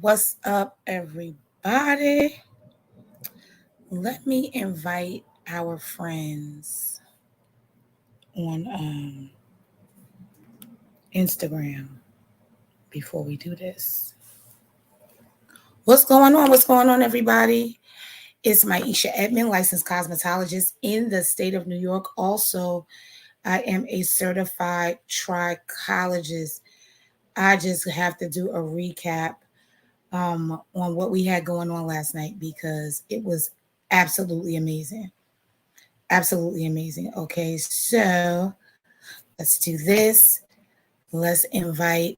What's up, everybody? Let me invite our friends on Instagram before we do this. What's going on? What's going on, everybody? It's Maisha Edmond, licensed cosmetologist in the state of New York. Also, I am a certified trichologist. I just have to do a recap on what we had going on last night because it was absolutely amazing. Absolutely amazing. Okay, so let's do this. Let's invite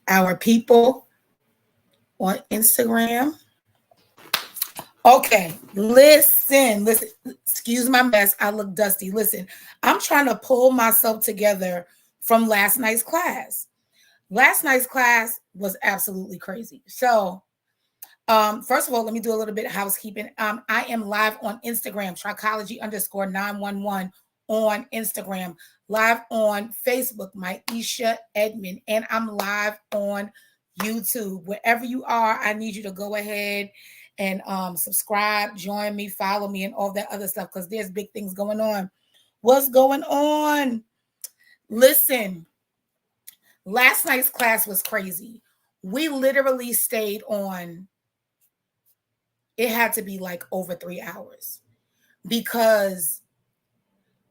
our people on Instagram. Okay, listen. Excuse my mess. I look dusty. Listen, I'm trying to pull myself together from last night's class. Last night's class was absolutely crazy. So, first of all, let me do a little bit of housekeeping. I am live on Instagram, Trichology_911 on Instagram, live on Facebook, Maisha Edmond, and I'm live on YouTube. Wherever you are, I need you to go ahead and subscribe, join me, follow me, and all that other stuff because there's big things going on. What's going on? Listen, last night's class was crazy. We literally stayed on. It had to be like over 3 hours because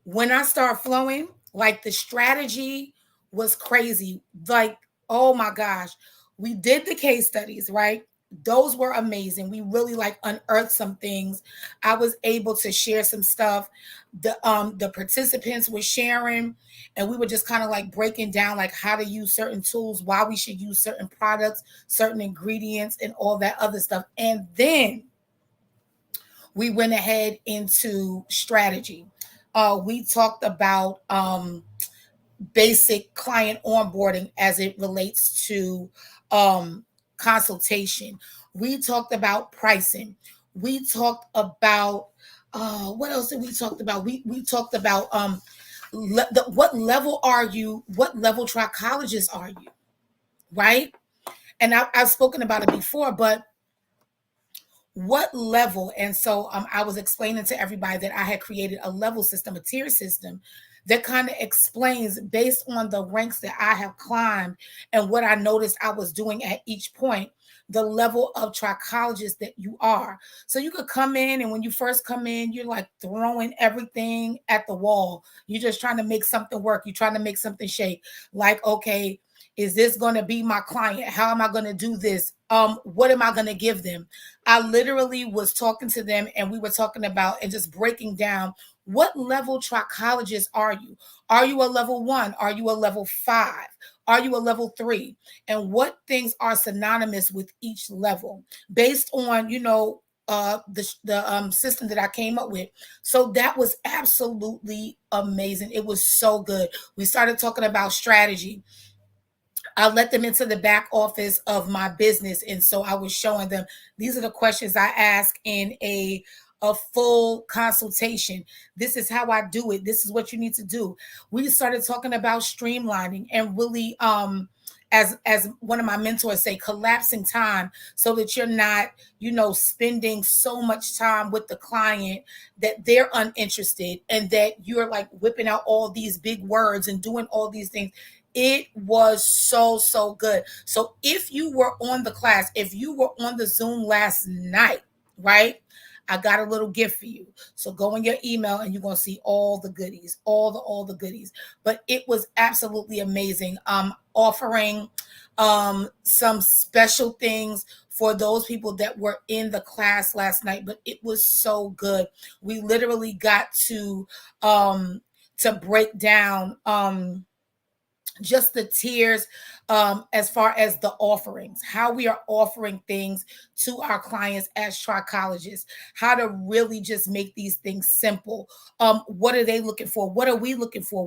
when I start flowing, like the strategy was crazy. Like, oh my gosh, we did the case studies, right? Those were amazing. We really like unearthed some things. I was able to share some stuff. The participants were sharing, and we were just kind of like breaking down like how to use certain tools, why we should use certain products, certain ingredients, and all that other stuff. And then we went ahead into strategy. We talked about basic client onboarding as it relates to consultation. We talked about pricing. We talked about what else did we talk about? We talked about what level are you? What level trichologist are you? Right? And I've spoken about it before, but what level? And so I was explaining to everybody that I had created a level system, a tier system that kind of explains based on the ranks that I have climbed and what I noticed I was doing at each point, the level of trichologist that you are. So you could come in, and when you first come in, you're like throwing everything at the wall. You're just trying to make something work. You're trying to make something shake. Like, okay, is this going to be my client? How am I going to do this? What am I going to give them? I literally was talking to them, and we were talking about and just breaking down what level trichologist are you? Are you a level 1? Are you a level 5? Are you a level 3? And what things are synonymous with each level based on, the system that I came up with. So that was absolutely amazing. It was so good. We started talking about strategy. I let them into the back office of my business. And so I was showing them, these are the questions I ask in a full consultation. This is how I do it. This is what you need to do. We started talking about streamlining and really, as one of my mentors say, collapsing time so that you're not, spending so much time with the client that they're uninterested and that you're like whipping out all these big words and doing all these things. It was so good. So if you were on the class, if you were on the Zoom last night, right? I got a little gift for you. So go in your email and you're going to see all the goodies, all the goodies. But it was absolutely amazing. Offering some special things for those people that were in the class last night, but it was so good. We literally got to break down just the tiers as far as the offerings, how we are offering things to our clients as trichologists, how to really just make these things simple. What are they looking for? What are we looking for?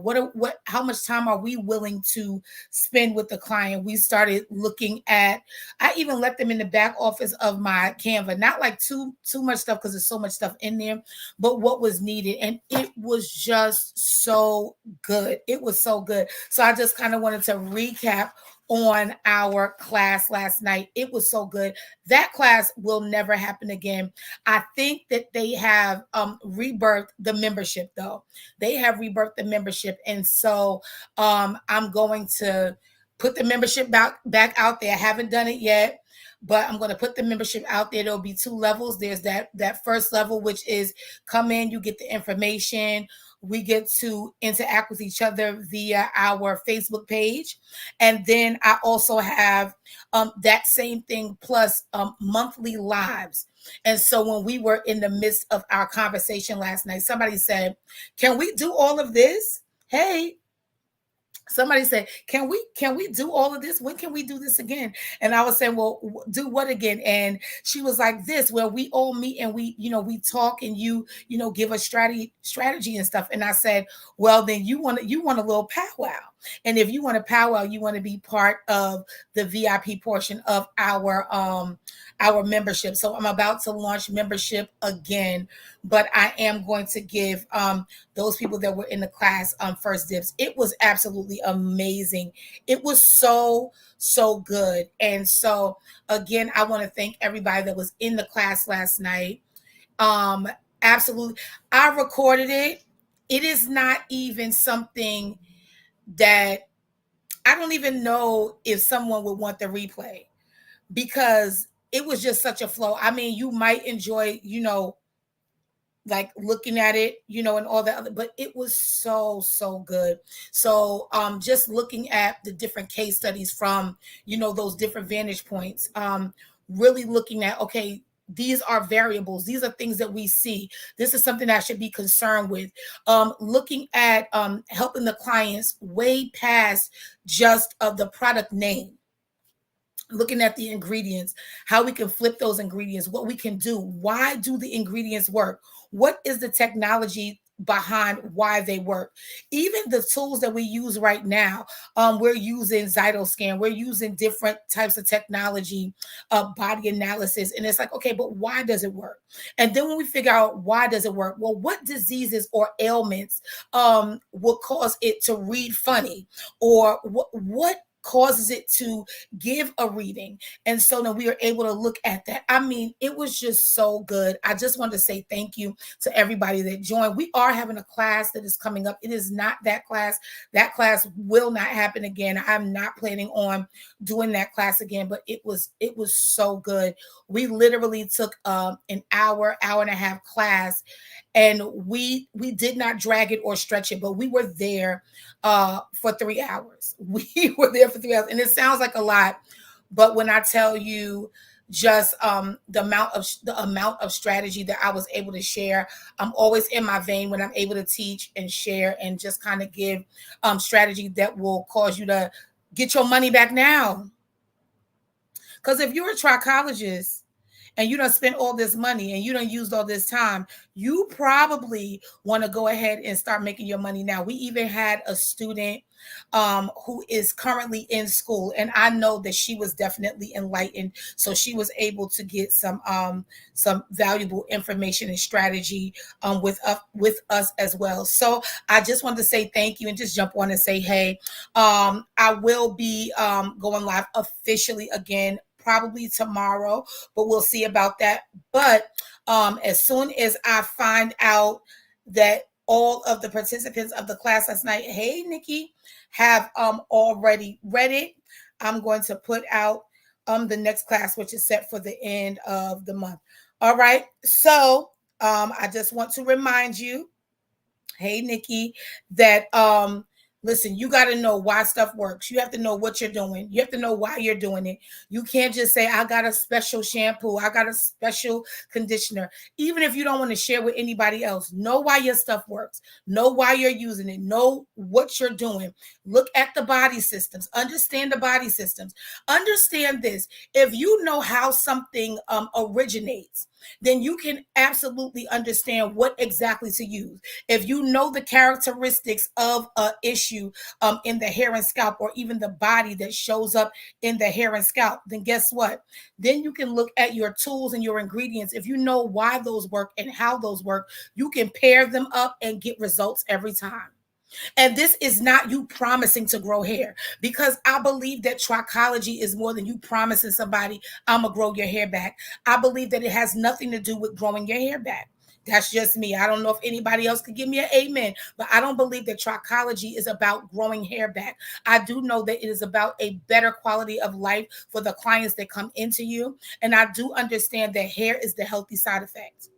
How much time are we willing to spend with the client? We started looking at, I even let them in the back office of my Canva, not like too much stuff because there's so much stuff in there, but what was needed. And it was just so good. It was so good. So I just kind of wanted to recap on our class last night. It was so good. That class will never happen again. I think that they have rebirthed the membership though. They have rebirthed the membership. And so I'm going to put the membership back out there. I haven't done it yet, but I'm going to put the membership out there. There'll be 2 levels. There's that first level, which is come in, you get the information. We get to interact with each other via our Facebook page. And then I also have that same thing plus monthly lives. And so when we were in the midst of our conversation last night, somebody said, can we do all of this? Hey, somebody said, can we do all of this? When can we do this again? And I was saying, well, do what again? And she was like, this, where we all meet and we talk and you give a strategy and stuff. And I said, well, then you want a little powwow. And if you want a powwow, you want to be part of the VIP portion of our membership. So I'm about to launch membership again, but I am going to give those people that were in the class first dibs. It was absolutely amazing. It was so good. And so again, I want to thank everybody that was in the class last night. Absolutely. I recorded it. It is not even something that I don't even know if someone would want the replay, because it was just such a flow. I mean, you might enjoy, like looking at it, and all that other, but it was so good. So just looking at the different case studies from, those different vantage points, really looking at, okay, these are variables. These are things that we see. This is something I should be concerned with. Looking at helping the clients way past just the product name. Looking at the ingredients, how we can flip those ingredients, what we can do. Why do the ingredients work? What is the technology behind why they work? Even the tools that we use right now, we're using Zytoscan, we're using different types of technology, body analysis, and it's like, okay, but why does it work? And then when we figure out why does it work, well, what diseases or ailments will cause it to read funny, or what causes it to give a reading? And so then we are able to look at that. I mean, it was just so good. I just wanted to say thank you to everybody that joined. We are having a class that is coming up. It is not that class. That class will not happen again. I'm not planning on doing that class again, but it was so good. We literally took an hour and a half class, and we did not drag it or stretch it, but we were there for 3 hours. We were there for 3 hours, and it sounds like a lot, but when I tell you just the amount of strategy that I was able to share, I'm always in my vein when I'm able to teach and share and just kind of give strategy that will cause you to get your money back now. Because if you're a trichologist and you don't spend all this money and you don't use all this time, you probably want to go ahead and start making your money now. We even had a student who is currently in school, and I know that she was definitely enlightened. So she was able to get some valuable information and strategy with us as well. So I just wanted to say thank you and just jump on and say, hey, I will be going live officially again probably tomorrow, but we'll see about that. But as soon as I find out that all of the participants of the class last night, hey Nikki, have already read it, I'm going to put out the next class, which is set for the end of the month. All right. So I just want to remind you, hey Nikki, that listen, you got to know why stuff works. You have to know what you're doing. You have to know why you're doing it. You can't just say, I got a special shampoo, I got a special conditioner. Even if you don't want to share with anybody else, know why your stuff works. Know why you're using it. Know what you're doing. Look at the body systems. Understand the body systems. Understand this. If you know how something originates, then you can absolutely understand what exactly to use. If you know the characteristics of an issue in the hair and scalp, or even the body that shows up in the hair and scalp, then guess what? Then you can look at your tools and your ingredients. If you know why those work and how those work, you can pair them up and get results every time. And this is not you promising to grow hair, because I believe that trichology is more than you promising somebody, I'm going to grow your hair back. I believe that it has nothing to do with growing your hair back. That's just me. I don't know if anybody else could give me an amen, but I don't believe that trichology is about growing hair back. I do know that it is about a better quality of life for the clients that come into you. And I do understand that hair is the healthy side effect.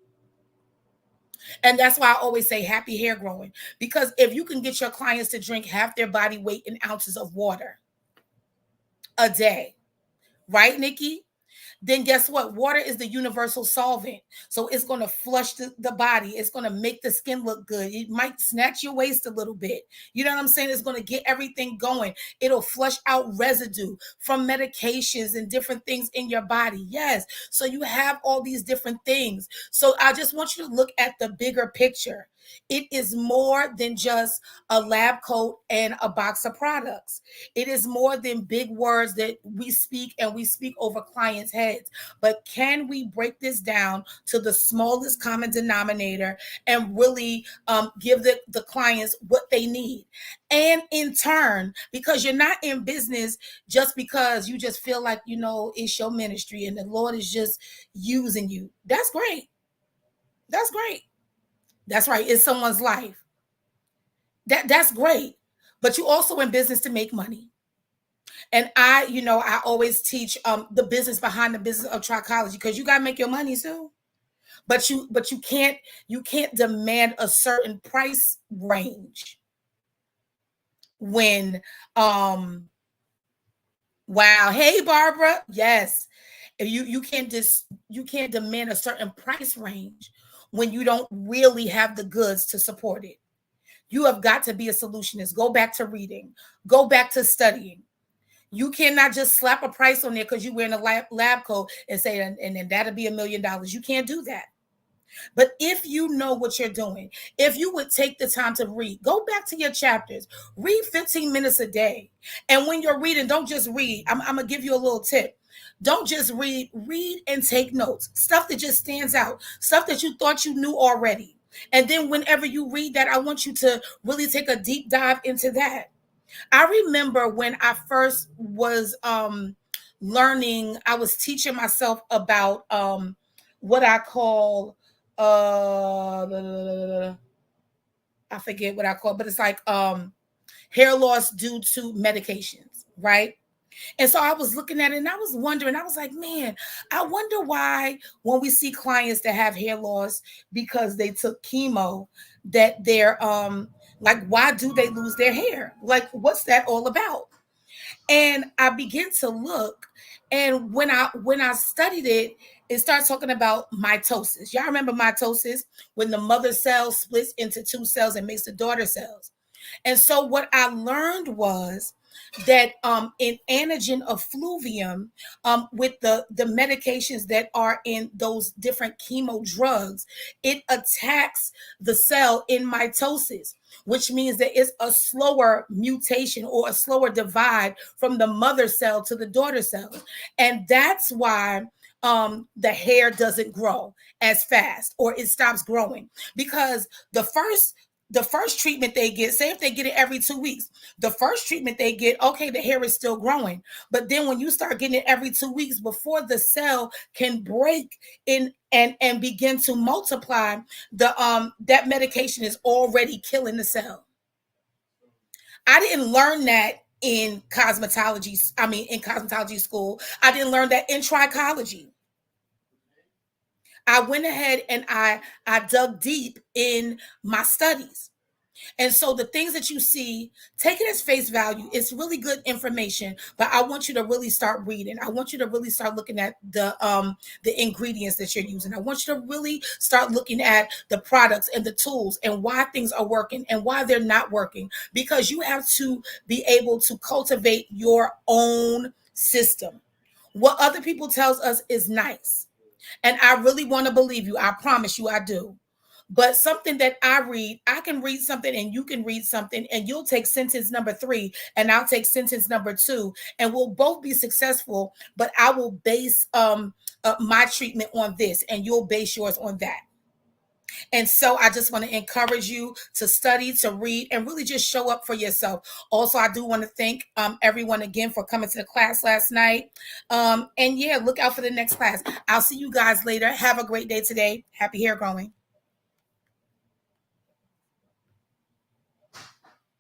And that's why I always say happy hair growing. Because if you can get your clients to drink half their body weight in ounces of water a day, right, Nikki? Then guess what? Water is the universal solvent. So it's going to flush the body. It's going to make the skin look good. It might snatch your waist a little bit. You know what I'm saying? It's going to get everything going. It'll flush out residue from medications and different things in your body. Yes. So you have all these different things. So I just want you to look at the bigger picture. It is more than just a lab coat and a box of products. It is more than big words that we speak, and we speak over clients' heads. But can we break this down to the smallest common denominator and really give the clients what they need? And in turn, because you're not in business just because you just feel like, it's your ministry and the Lord is just using you. That's great. That's great. That's right. It's someone's life. That's great. But you also in business to make money. And I always teach the business behind the business of trichology, because you gotta make your money too. But you can't demand a certain price range when wow, hey Barbara, yes. You can't demand a certain price range when you don't really have the goods to support it. You have got to be a solutionist. Go back to reading. Go back to studying. You cannot just slap a price on there because you're wearing a lab coat and say, and then that'll be $1 million. You can't do that. But if you know what you're doing, if you would take the time to read, go back to your chapters, read 15 minutes a day. And when you're reading, don't just read. I'm going to give you a little tip. Don't just read and take notes. Stuff that just stands out, stuff that you thought you knew already. And then whenever you read that, I want you to really take a deep dive into that. I remember when I first was learning, I was teaching myself about what I call I forget what I call it, but it's like hair loss due to medications, right? And so I was looking at it and I was wondering, I was like, man, I wonder why when we see clients that have hair loss because they took chemo, that they're like, why do they lose their hair? Like, what's that all about? And I began to look, and when I studied it, it starts talking about mitosis. Y'all remember mitosis, when the mother cell splits into two cells and makes the daughter cells. And so what I learned was that in antigen effluvium, with the medications that are in those different chemo drugs, it attacks the cell in mitosis, which means that it's a slower mutation or a slower divide from the mother cell to the daughter cell. And that's why the hair doesn't grow as fast, or it stops growing, because the first treatment they get, say if they get it every 2 weeks, the first treatment they get, okay, the hair is still growing. But then when you start getting it every 2 weeks, before the cell can break in and begin to multiply, that medication is already killing the cell. I didn't learn that in cosmetology. I mean, in cosmetology school. I didn't learn that in trichology. I went ahead and I dug deep in my studies. And so the things that you see, take it as face value. It's really good information, but I want you to really start reading. I want you to really start looking at the ingredients that you're using. I want you to really start looking at the products and the tools and why things are working and why they're not working, because you have to be able to cultivate your own system. What other people tells us is nice. And I really want to believe you. I promise you I do. But something that I can read something and you can read something, and you'll take sentence number 3 and I'll take sentence number 2, and we'll both be successful, but I will base my treatment on this and you'll base yours on that. And so I just want to encourage you to study, to read, and really just show up for yourself. Also, I do want to thank everyone again for coming to the class last night. And yeah, look out for the next class. I'll see you guys later. Have a great day today. Happy hair growing.